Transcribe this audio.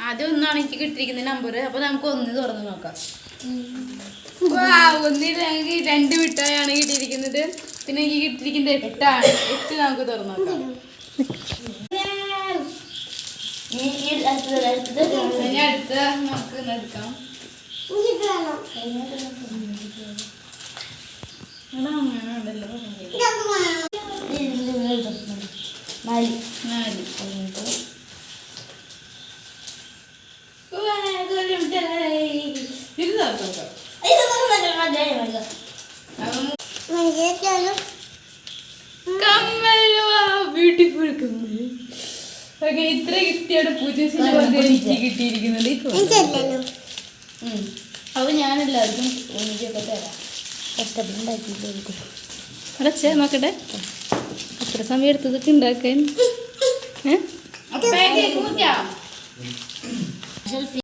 ആദ്യം ഒന്നാണ് എനിക്ക് കിട്ടിയിരിക്കുന്ന നമ്പർ. അപ്പൊ നമുക്ക് ഒന്ന് തുറന്ന് നോക്കാം. ഒന്നിൽ എനിക്ക് 2 മിഠായിയാണ് കിട്ടിയിരിക്കുന്നത്. പിന്നെ എനിക്ക് കിട്ടിയിരിക്കുന്നത് 8 നമുക്ക് തുറന്നു നോക്കാം. അടുത്ത നമുക്ക് എടുക്കാം. ബ്യൂട്ടിഫുൾ കമ്മൽ. അങ്ങനെ ഇത്ര ഗിഫ്റ്റാണ് പൂജസിന്റെ കിട്ടിയിരിക്കുന്നത്. അപ്പൊ ഞാനെല്ലാവർക്കും ഒന്നിച്ചൊക്കെ തരാം. കഷ്ടപ്പെട്ടുണ്ടാക്കിയിട്ട് നോക്കട്ടെ അത്ര സമയം എടുത്തതൊക്കെ ഉണ്ടാക്കാൻ.